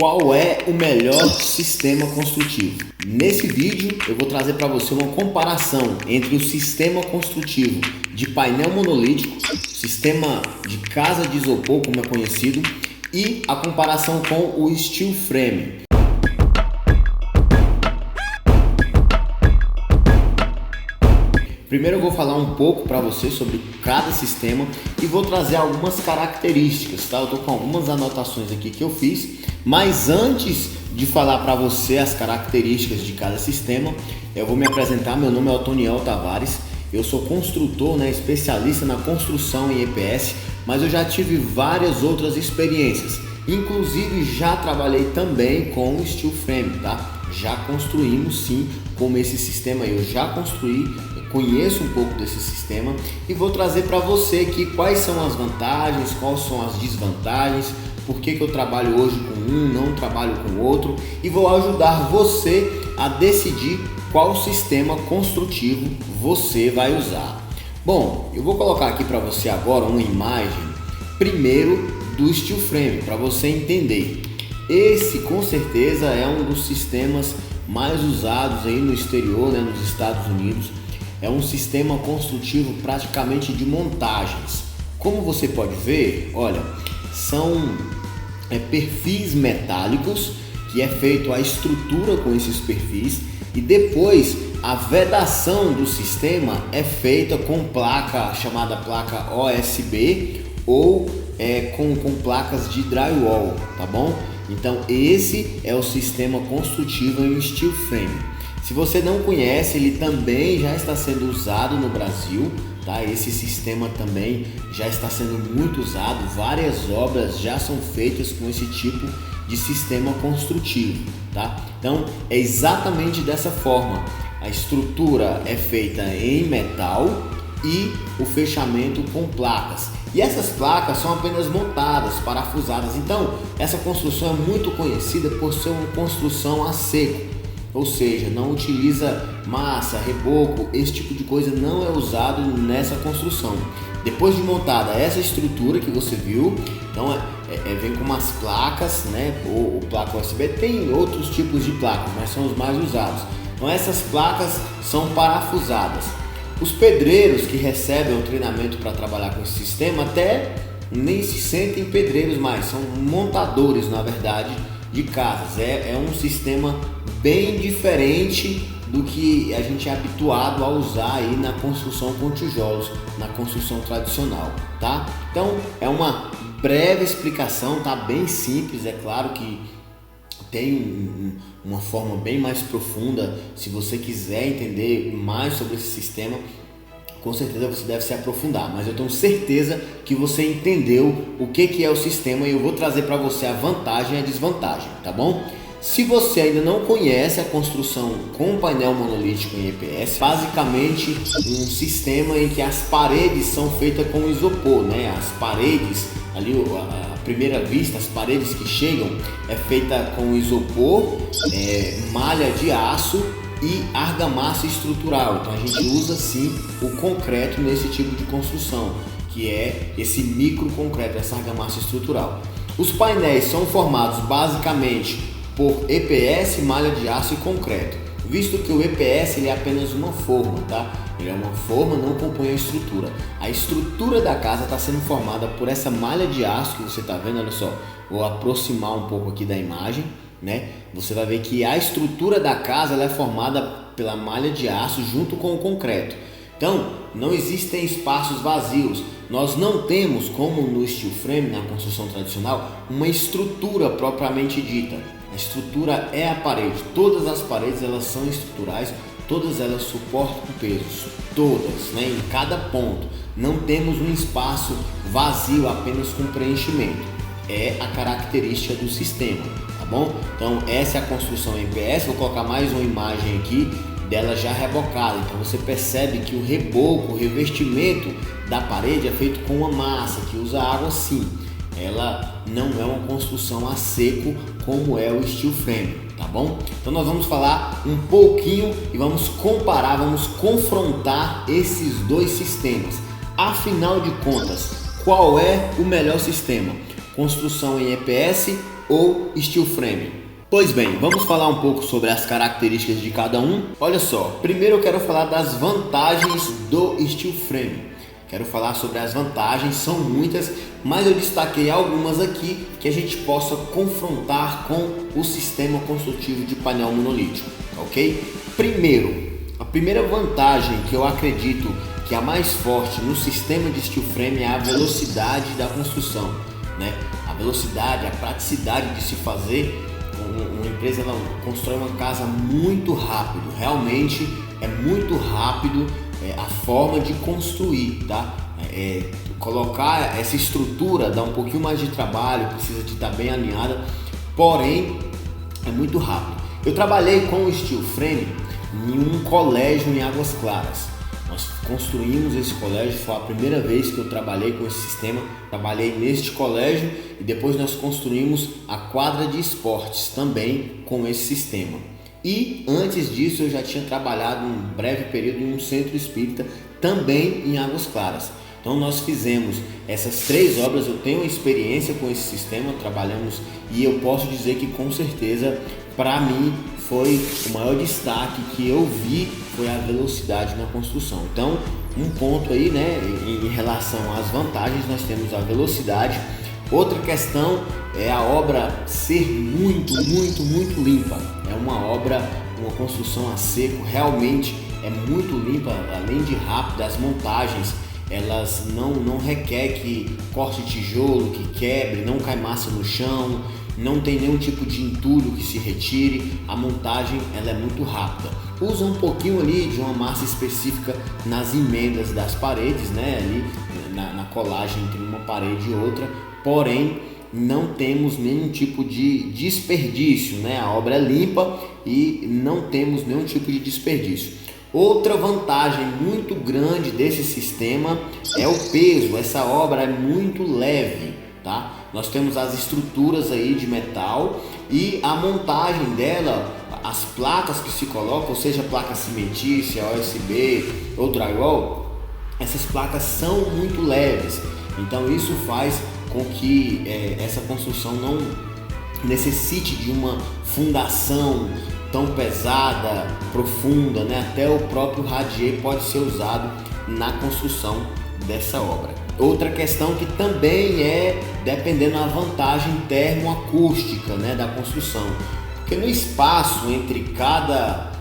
Qual é o melhor sistema construtivo? Nesse vídeo eu vou trazer para você uma comparação entre o sistema construtivo de painel monolítico, sistema de casa de isopor como é conhecido, e a comparação com o steel frame. Primeiro eu vou falar um pouco para você sobre cada sistema e vou trazer algumas características, tá? Eu tô com algumas anotações aqui que eu fiz, mas antes de falar para você as características de cada sistema, eu vou me apresentar. Meu nome é Otoniel Tavares, eu sou construtor, especialista na construção em EPS, mas eu já tive várias outras experiências, inclusive já trabalhei também com o steel frame, tá? Já construímos sim com esse sistema, eu já construí, conheço um pouco desse sistema e vou trazer para você aqui quais são as vantagens, quais são as desvantagens, por que eu trabalho hoje com um, não trabalho com o outro, e vou ajudar você a decidir qual sistema construtivo você vai usar. Bom, eu vou colocar aqui para você agora uma imagem primeiro do steel frame para você entender. Esse com certeza é um dos sistemas mais usados aí no exterior, nos Estados Unidos. É um sistema construtivo praticamente de montagens. Como você pode ver, olha, são perfis metálicos que é feito a estrutura com esses perfis e depois a vedação do sistema é feita com placa chamada placa OSB ou com placas de drywall, tá bom? Então esse é o sistema construtivo em steel frame. Se você não conhece, ele também já está sendo usado no Brasil, tá? Esse sistema também já está sendo muito usado, várias obras já são feitas com esse tipo de sistema construtivo, tá? Então é exatamente dessa forma. A estrutura é feita em metal e o fechamento com placas. E essas placas são apenas montadas, parafusadas. Então, essa construção é muito conhecida por ser uma construção a seco, ou seja, não utiliza massa, reboco, esse tipo de coisa não é usado nessa construção. Depois de montada essa estrutura que você viu, então vem com umas placas, ou placa USB, tem outros tipos de placas, mas são os mais usados. Então essas placas são parafusadas. Os pedreiros que recebem o treinamento para trabalhar com esse sistema até nem se sentem pedreiros mais, são montadores na verdade de casas. É um sistema bem diferente do que a gente é habituado a usar aí na construção com tijolos, na construção tradicional, tá? Então é uma breve explicação, tá? Bem simples, é claro que tem uma forma bem mais profunda. Se você quiser entender mais sobre esse sistema, com certeza você deve se aprofundar, mas eu tenho certeza que você entendeu o que é o sistema e eu vou trazer para você a vantagem e a desvantagem, tá bom? Se você ainda não conhece a construção com painel monolítico em EPS, basicamente um sistema em que as paredes são feitas com isopor, As paredes ali, à primeira vista, as paredes que chegam é feita com isopor, malha de aço e argamassa estrutural. Então a gente usa sim o concreto nesse tipo de construção, que é esse micro concreto, essa argamassa estrutural. Os painéis são formados basicamente por EPS, malha de aço e concreto, visto que o EPS ele é apenas uma forma, tá? Ele é uma forma, não compõe a estrutura. A estrutura da casa está sendo formada por essa malha de aço que você está vendo, olha só. Vou aproximar um pouco aqui da imagem, Você vai ver que a estrutura da casa ela é formada pela malha de aço junto com o concreto. Então, não existem espaços vazios. Nós não temos, como no steel frame, na construção tradicional, uma estrutura propriamente dita. A estrutura é a parede. Todas as paredes elas são estruturais, todas elas suportam pesos, todas, em cada ponto. Não temos um espaço vazio apenas com preenchimento. É a característica do sistema, tá bom? Então essa é a construção em EPS. Vou colocar mais uma imagem aqui dela já rebocada. Então você percebe que o reboco, o revestimento da parede é feito com uma massa que usa água sim. Ela não é uma construção a seco como é o steel frame, tá bom? Então nós vamos falar um pouquinho e vamos comparar, vamos confrontar esses dois sistemas. Afinal de contas, qual é o melhor sistema? Construção em EPS ou steel frame? Pois bem, vamos falar um pouco sobre as características de cada um. Olha só, primeiro eu quero falar das vantagens do steel frame. Quero falar sobre as vantagens, são muitas, mas eu destaquei algumas aqui que a gente possa confrontar com o sistema construtivo de painel monolítico, ok? Primeiro, a primeira vantagem que eu acredito que é a mais forte no sistema de steel frame é a velocidade da construção, né? A velocidade, a praticidade de se fazer. Uma empresa ela constrói uma casa muito rápido, realmente é muito rápido a forma de construir, tá? Colocar essa estrutura dá um pouquinho mais de trabalho, precisa de estar bem alinhada, porém é muito rápido. Eu trabalhei com o steel frame em um colégio em Águas Claras. Nós construímos esse colégio, foi a primeira vez que eu trabalhei com esse sistema. Trabalhei neste colégio e depois nós construímos a quadra de esportes também com esse sistema. E antes disso eu já tinha trabalhado um breve período em um centro espírita também em Águas Claras. Então nós fizemos essas 3 obras, eu tenho experiência com esse sistema, trabalhamos e eu posso dizer que com certeza para mim foi o maior destaque que eu vi foi a velocidade na construção. Então um ponto aí, né, em relação às vantagens, nós temos a velocidade. Outra questão é a obra ser muito limpa. É uma obra, uma construção a seco, realmente é muito limpa, além de rápida. As montagens elas não requer que corte tijolo, que quebre, não cai massa no chão, não tem nenhum tipo de entulho que se retire. A montagem ela é muito rápida. Usa um pouquinho ali de uma massa específica nas emendas das paredes, né, ali na colagem entre uma parede e outra, porém não temos nenhum tipo de desperdício, né? A obra é limpa e não temos nenhum tipo de desperdício. Outra vantagem muito grande desse sistema é o peso. Essa obra é muito leve, tá? Nós temos as estruturas aí de metal e a montagem dela, as placas que se colocam, ou seja, placa cimentícia, OSB ou drywall, essas placas são muito leves. Então isso faz com que essa construção não necessite de uma fundação tão pesada, profunda, né? Até o próprio radier pode ser usado na construção dessa obra. Outra questão que também é dependendo da vantagem termoacústica, né, da construção, porque no espaço entre cada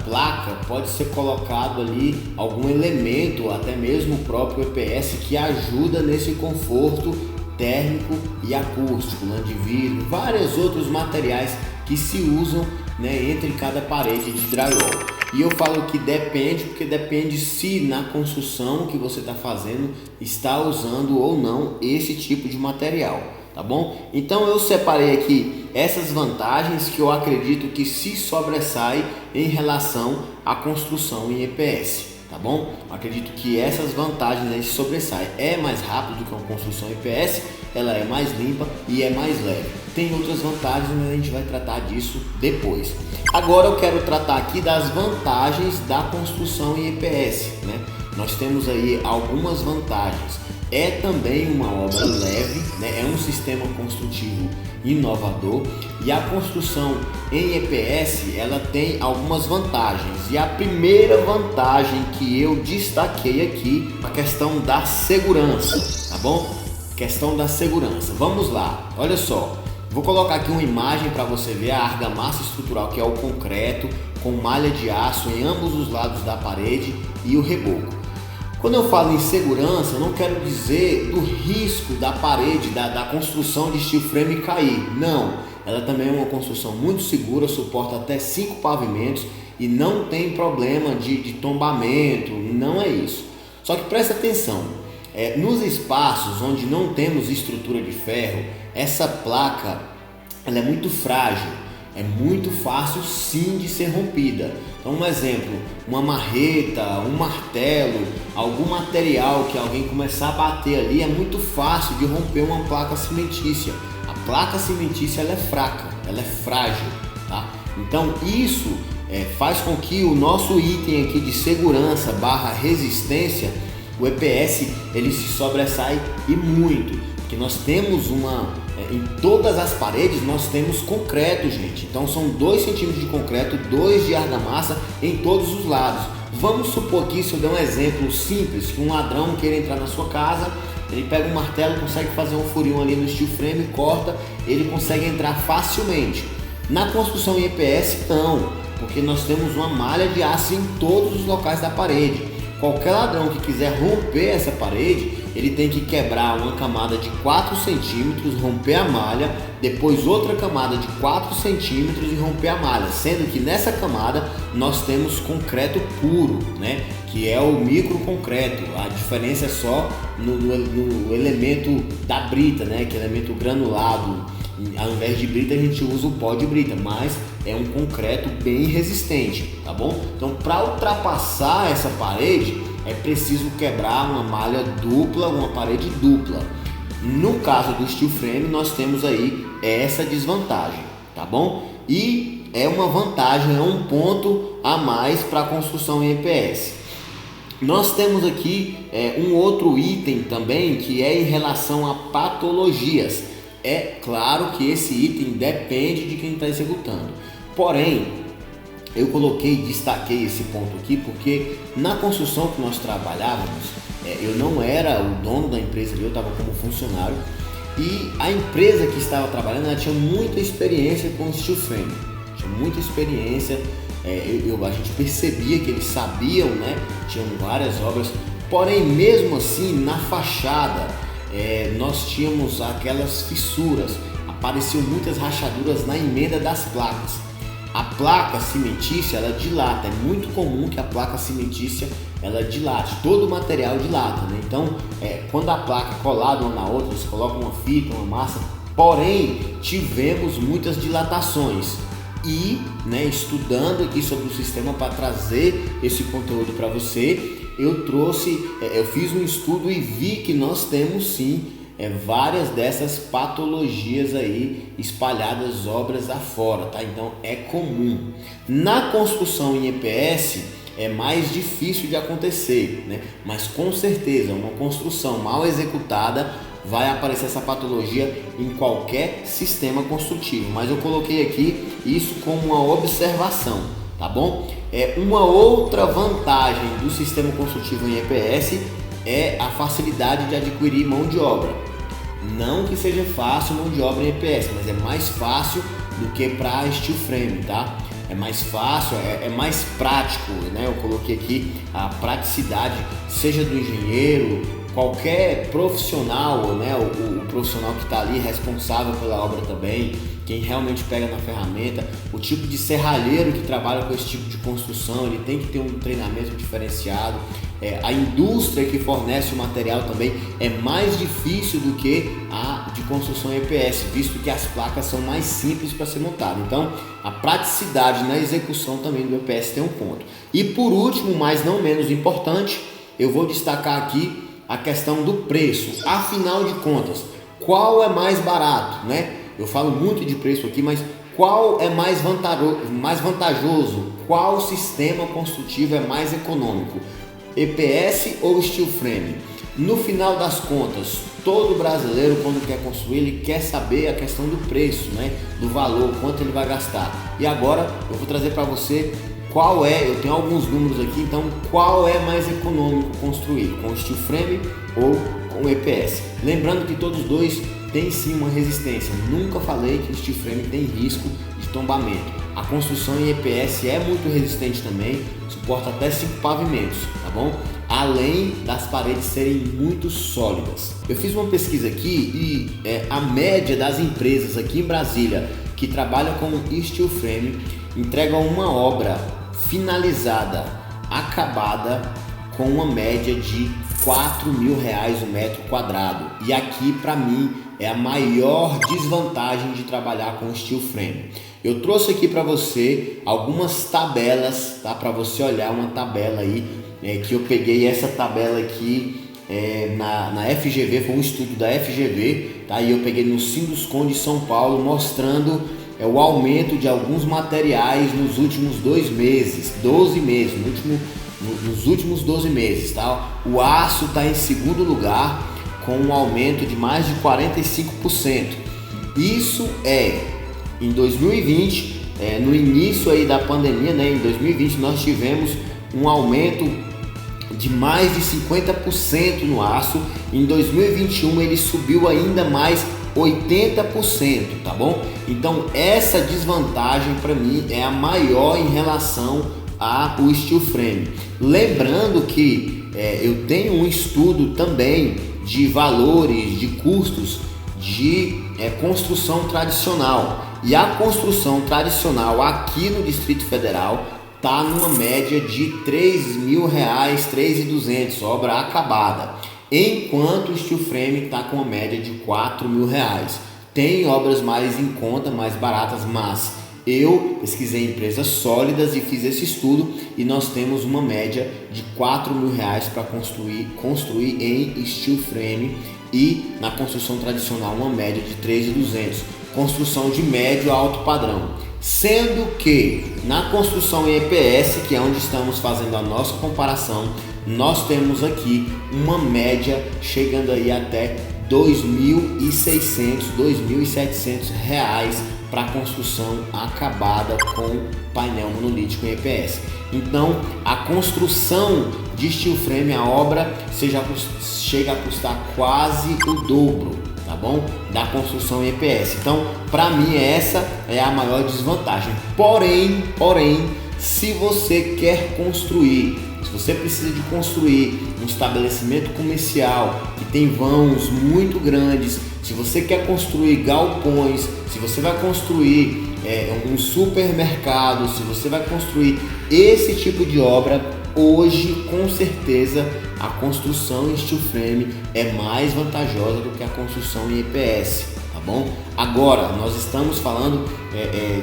placa pode ser colocado ali algum elemento, até mesmo o próprio EPS, que ajuda nesse conforto térmico e acústico, lã de vidro, vários outros materiais que se usam, né, entre cada parede de drywall. E eu falo que depende, porque depende se na construção que você está fazendo está usando ou não esse tipo de material, tá bom? Então eu separei aqui essas vantagens que eu acredito que se sobressai em relação à construção em EPS, tá bom? Eu acredito que essas vantagens aí se sobressaem. É mais rápido do que uma construção EPS, ela é mais limpa e é mais leve. Tem outras vantagens, mas a gente vai tratar disso depois. Agora eu quero tratar aqui das vantagens da construção em EPS, né? Nós temos aí algumas vantagens. É também uma obra leve, né? É um sistema construtivo inovador e a construção em EPS ela tem algumas vantagens. E a primeira vantagem que eu destaquei aqui, a questão da segurança, tá bom? Questão da segurança. Vamos lá, olha só. Vou colocar aqui uma imagem para você ver a argamassa estrutural, que é o concreto com malha de aço em ambos os lados da parede e o reboco. Quando eu falo em segurança, eu não quero dizer do risco da parede, da construção de steel frame cair. Não, ela também é uma construção muito segura, suporta até 5 pavimentos e não tem problema de tombamento, não é isso. Só que presta atenção, nos espaços onde não temos estrutura de ferro, essa placa ela é muito frágil, é muito fácil sim de ser rompida. Então um exemplo, uma marreta, um martelo, algum material que alguém começar a bater ali, é muito fácil de romper uma placa cimentícia. A placa cimentícia ela é fraca, ela é frágil, tá? Então isso faz com que o nosso item aqui de segurança / resistência, o EPS, ele se sobressai e muito, porque nós temos uma em todas as paredes nós temos concreto, gente. Então são 2 centímetros de concreto, 2 de argamassa em todos os lados. Vamos supor que, se eu der um exemplo simples, que um ladrão queira entrar na sua casa, ele pega um martelo, consegue fazer um furinho ali no steel frame, corta, ele consegue entrar facilmente. Na construção em EPS não, porque nós temos uma malha de aço em todos os locais da parede. Qualquer ladrão que quiser romper essa parede, ele tem que quebrar uma camada de 4 centímetros, romper a malha, depois outra camada de 4 centímetros e romper a malha, sendo que nessa camada nós temos concreto puro, né? Que é o microconcreto. A diferença é só no elemento da brita, né? Que é elemento granulado. Ao invés de brita a gente usa o pó de brita, mas é um concreto bem resistente, tá bom? Então, para ultrapassar essa parede é preciso quebrar uma malha dupla, uma parede dupla. No caso do steel frame nós temos aí essa desvantagem, tá bom? E é uma vantagem, é um ponto a mais para a construção em EPS. Nós temos aqui um outro item também, que é em relação a patologias. É claro que esse item depende de quem está executando. Porém, eu destaquei esse ponto aqui porque na construção que nós trabalhávamos, eu não era o dono da empresa, eu estava como funcionário, e a empresa que estava trabalhando, ela tinha muita experiência com steel frame, tinha muita experiência. A gente percebia que eles sabiam, né? Tinham várias obras, porém mesmo assim na fachada nós tínhamos aquelas fissuras, apareciam muitas rachaduras na emenda das placas. A placa cimentícia ela dilata, é muito comum que a placa cimentícia ela dilate, todo o material dilata, né? Então quando a placa é colada uma na outra, você coloca uma fita, uma massa, porém tivemos muitas dilatações. E estudando aqui sobre o sistema para trazer esse conteúdo para você, eu fiz um estudo e vi que nós temos sim várias dessas patologias aí espalhadas obras afora, tá? Então é comum. Na construção em EPS é mais difícil de acontecer, né? Mas com certeza uma construção mal executada vai aparecer essa patologia em qualquer sistema construtivo, mas eu coloquei aqui isso como uma observação, tá bom? Uma outra vantagem do sistema construtivo em EPS é a facilidade de adquirir mão de obra. Não que seja fácil mão de obra em EPS, mas é mais fácil do que para steel frame, tá? É mais fácil, é mais prático, né? Eu coloquei aqui a praticidade, seja do engenheiro, qualquer profissional, né? O profissional que está ali responsável pela obra também, quem realmente pega na ferramenta, o tipo de serralheiro que trabalha com esse tipo de construção, ele tem que ter um treinamento diferenciado. A indústria que fornece o material também é mais difícil do que a de construção EPS, visto que as placas são mais simples para ser montada. Então, a praticidade na execução também do EPS tem um ponto. E por último, mas não menos importante, eu vou destacar aqui a questão do preço. Afinal de contas, qual é mais barato, né? Eu falo muito de preço aqui, mas qual é mais vantajoso? Qual sistema construtivo é mais econômico? EPS ou steel frame? No final das contas, todo brasileiro, quando quer construir, ele quer saber a questão do preço, né? Do valor, quanto ele vai gastar. E agora eu vou trazer para você eu tenho alguns números aqui, então qual é mais econômico construir, com steel frame ou com EPS? Lembrando que todos dois têm sim uma resistência. Nunca falei que o steel frame tem risco de tombamento. A construção em EPS é muito resistente também, suporta até 5 pavimentos, tá bom? Além das paredes serem muito sólidas. Eu fiz uma pesquisa aqui e a média das empresas aqui em Brasília que trabalham com steel frame entregam uma obra finalizada, acabada, com uma média de R$4.000 o metro quadrado. E aqui para mim é a maior desvantagem de trabalhar com steel frame. Eu trouxe aqui para você algumas tabelas, tá? Para você olhar uma tabela aí, que eu peguei essa tabela aqui na FGV, foi um estudo da FGV, tá? E eu peguei no Sinduscon de São Paulo, mostrando o aumento de alguns materiais nos últimos 12 meses, nos últimos 12 meses, tá? O aço está em segundo lugar, com um aumento de mais de 45%. Isso em 2020, no início aí da pandemia, né? Em 2020 nós tivemos um aumento de mais de 50% no aço. Em 2021 ele subiu ainda mais 80%, tá bom? Então essa desvantagem para mim é a maior em relação ao steel frame. Lembrando que eu tenho um estudo também de valores, de custos de construção tradicional, e a construção tradicional aqui no Distrito Federal tá numa média de R$3.000, R$3.200, obra acabada, enquanto o steel frame tá com uma média de R$4.000. Tem obras mais em conta, mais baratas, mas eu pesquisei empresas sólidas e fiz esse estudo e nós temos uma média de R$4.000 para construir em steel frame, e na construção tradicional uma média de R$3.200. Construção de médio a alto padrão. Sendo que na construção em EPS, que é onde estamos fazendo a nossa comparação, nós temos aqui uma média chegando aí até R$2.600, R$2.700 para construção acabada com painel monolítico em EPS. Então a construção de steel frame, a obra chega a custar quase o dobro, tá bom? Da construção em EPS. Então para mim essa é a maior desvantagem. Porém, se você quer construir, se você precisa de construir um estabelecimento comercial que tem vãos muito grandes, se você quer construir galpões, se você vai construir um supermercado, se você vai construir esse tipo de obra, hoje com certeza a construção em steel frame é mais vantajosa do que a construção em EPS, tá bom? Agora nós estamos falando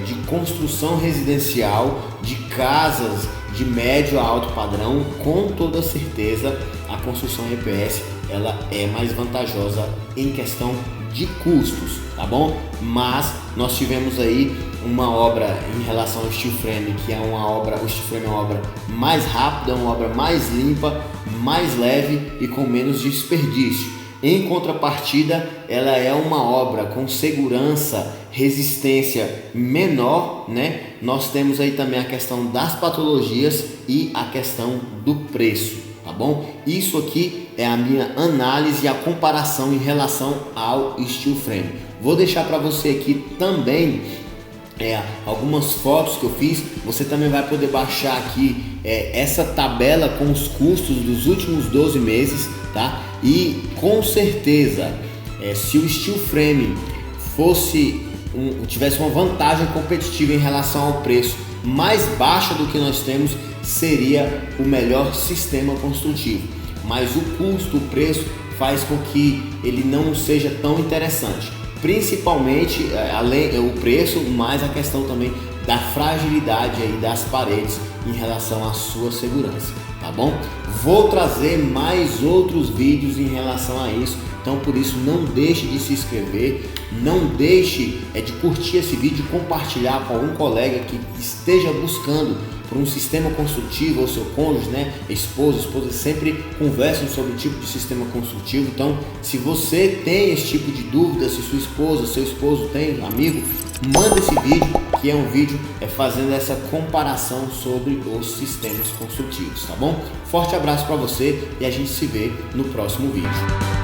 de construção residencial, de casas de médio a alto padrão. Com toda certeza a construção em EPS ela é mais vantajosa em questão de custos, tá bom? Mas nós tivemos aí uma obra em relação ao steel frame, que é o steel frame é uma obra mais rápida, uma obra mais limpa, mais leve e com menos desperdício. Em contrapartida, ela é uma obra com segurança, resistência menor, né? Nós temos aí também a questão das patologias e a questão do preço, tá bom? Isso aqui é a minha análise e a comparação em relação ao steel frame. Vou deixar para você aqui também algumas fotos que eu fiz. Você também vai poder baixar aqui essa tabela com os custos dos últimos 12 meses, tá? E com certeza, se o steel frame tivesse uma vantagem competitiva em relação ao preço mais baixa do que nós temos, seria o melhor sistema construtivo. Mas o custo, o preço faz com que ele não seja tão interessante. Principalmente além o preço, mas a questão também da fragilidade aí das paredes em relação à sua segurança, tá bom? Vou trazer mais outros vídeos em relação a isso, então por isso não deixe de se inscrever, não deixe de curtir esse vídeo e compartilhar com algum colega que esteja buscando por um sistema construtivo, ou seu cônjuge, né, esposa sempre conversam sobre o tipo de sistema construtivo. Então, se você tem esse tipo de dúvida, se sua esposa, seu esposo tem, amigo, manda esse vídeo, que é um vídeo fazendo essa comparação sobre os sistemas construtivos, tá bom? Forte abraço para você e a gente se vê no próximo vídeo.